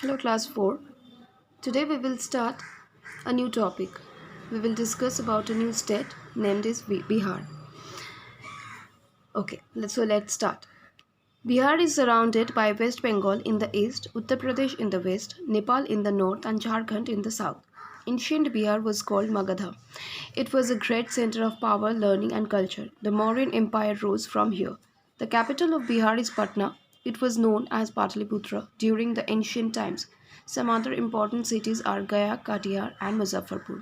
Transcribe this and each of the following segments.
Hello, class 4. Today we will start a new topic. We will discuss about a new state named as Bihar. Okay, let's start. Bihar is surrounded by West Bengal in the east, Uttar Pradesh in the west, Nepal in the north, and Jharkhand in the south. Ancient Bihar was called Magadha. It was a great center of power, learning, and culture. The Mauryan Empire rose from here. The capital of Bihar is Patna. It was known as Pataliputra during the ancient times. Some other important cities are Gaya, Katihar, and Muzaffarpur.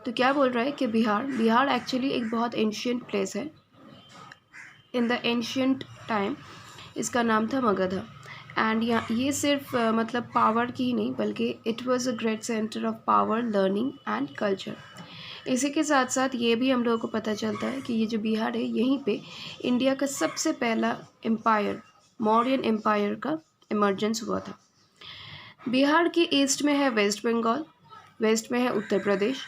तो क्या बोल रहा है कि Bihar actually एक बहुत ancient place है. In the ancient time इसका नाम था मगधा. एंड ये सिर्फ मतलब पावर की ही नहीं बल्कि it was a great centre of power, learning and culture. इसी के साथ साथ ये भी हम लोगों को पता चलता है कि ये जो बिहार है यहीं पे इंडिया का सबसे पहला एम्पायर, मौर्यन एम्पायर का इमर्जेंस हुआ था. बिहार के ईस्ट में है वेस्ट बंगाल, वेस्ट में है उत्तर प्रदेश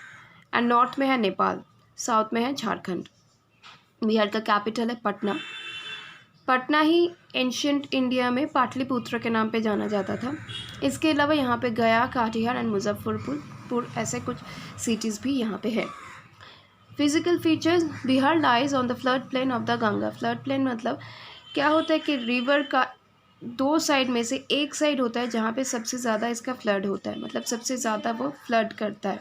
एंड नॉर्थ में है नेपाल, साउथ में है झारखंड. बिहार का कैपिटल है पटना. पटना ही एंशियंट इंडिया में पाटलिपुत्र के नाम पे जाना जाता था. इसके अलावा यहाँ पे गया, काटिहार एंड मुजफ्फरपुर ऐसे कुछ सिटीज़ भी यहाँ पे है. Physical features. Bihar lies on the flood plain of the Ganga. Flood plain मतलब क्या होता है कि रिवर का दो साइड में से एक साइड होता है जहाँ पे सबसे ज़्यादा इसका फ्लड होता है, मतलब सबसे ज़्यादा वो फ्लड करता है.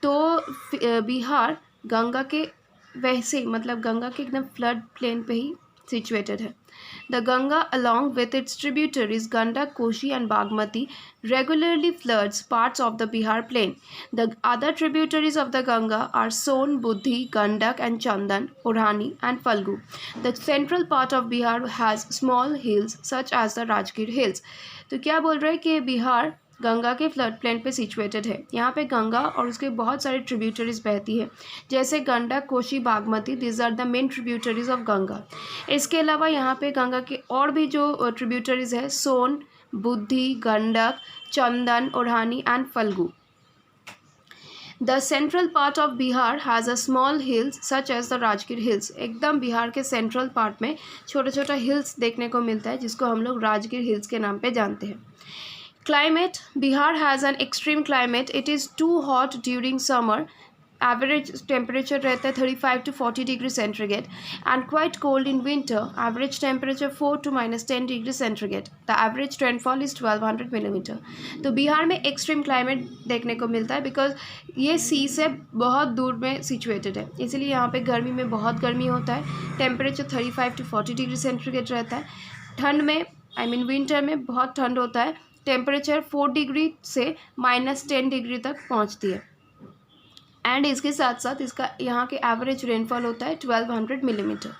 तो बिहार गंगा के वैसे मतलब गंगा के एकदम फ्लड प्लेन पे ही situated है. The Ganga along with its tributaries Gandak, Koshi and Bagmati regularly floods parts of the Bihar plain. The other tributaries of the Ganga are Son, Buddhi, Gandak and Chandan, Orhani and Falgu. The central part of Bihar has small hills such as the Rajgir Hills. तो क्या बोल रहे हैं कि बिहार गंगा के flood plain पे situated है. यहाँ पे गंगा और उसके बहुत सारे ट्रिब्यूटरीज बहती है जैसे Gandak, Kosi, Bagmati. This are the main tributaries of Ganga. इसके अलावा यहाँ पे गंगा के और भी जो ट्रिब्यूटरीज है Son, Budhi, Gandak, Chandan, Orhani and Phalgu. The central part of Bihar has a small hills such as the Rajgir hills. एकदम बिहार के सेंट्रल पार्ट में छोटा छोटा हिल्स देखने को मिलता है जिसको हम लोग राजगीर हिल्स के नाम पे जानते हैं. Climate. Bihar has an extreme climate. It is too hot during summer. Average temperature रहता है 35 to 40 degree centigrade and quite cold in winter. Average temperature 4 to -10 degree centigrade. The average rainfall is 1200 millimeter. तो बिहार में extreme climate देखने को मिलता है because ये सी से बहुत दूर में सिचुएटेड है, इसलिए यहाँ पे गर्मी में बहुत गर्मी होता है. टेम्परेचर 35 to 40 डिग्री सेंटीग्रेड रहता है. ठंड में विंटर में बहुत ठंड होता है. टेम्परेचर 4 डिग्री से -10 डिग्री तक पहुंचती है. एंड इसके साथ साथ इसका यहाँ के एवरेज रेनफॉल होता है 1200 millimetre.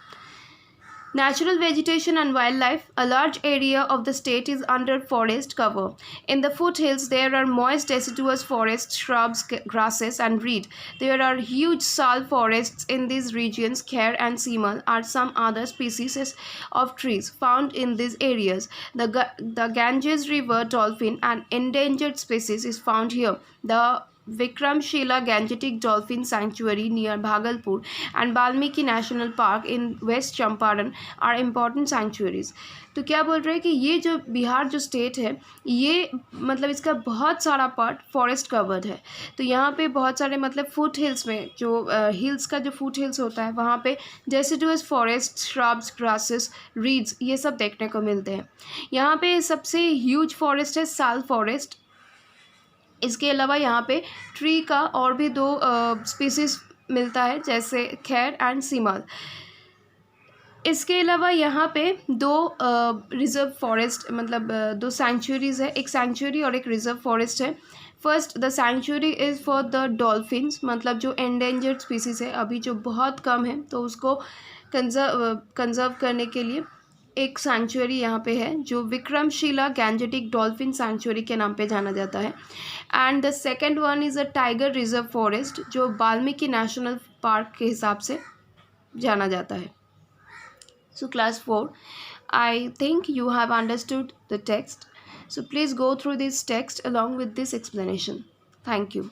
Natural vegetation and wildlife. A large area of the state is under forest cover. In the foothills, there are moist deciduous forests, shrubs, grasses, and reed. There are huge sal forests in these regions. Kher and Simal are some other species of trees found in these areas. The Ganges River dolphin, an endangered species, is found here. The Vikramshila Gangetic Dolphin Sanctuary near Bhagalpur and Valmiki National Park in West Champaran are important sanctuaries. तो क्या बोल रहे हैं कि ये जो बिहार जो state है ये मतलब इसका बहुत सारा पार्ट फॉरेस्ट कवर्ड है. तो यहाँ पे बहुत सारे मतलब फुट हिल्स में जो हिल्स का जो फुट हिल्स होता है वहाँ पे deciduous forest, shrubs, grasses, reads ये सब देखने को मिलते हैं. यहाँ पे सबसे ह्यूज फॉरेस्ट है साल फॉरेस्ट. इसके अलावा यहाँ पे ट्री का और भी दो स्पीसीज मिलता है जैसे खैर एंड सीमाल. इसके अलावा यहाँ पे दो रिजर्व फॉरेस्ट मतलब दो सैंक्चुरीज है, एक सैंक्चुरी और एक रिजर्व फॉरेस्ट है. First the sanctuary is for the dolphins मतलब जो एंडेंजर्ड स्पीसीज है अभी जो बहुत कम है तो उसको कंजर्व करने के लिए एक सैंक्चुरी यहाँ पे है जो विक्रमशिला गैंजेटिक डॉल्फिन सैंक्चुरी के नाम पे जाना जाता है. And the second one is a tiger reserve forest जो वाल्मीकि नेशनल पार्क के हिसाब से जाना जाता है. So class 4, I think you have understood the text. So please go through this text along with this explanation. Thank you.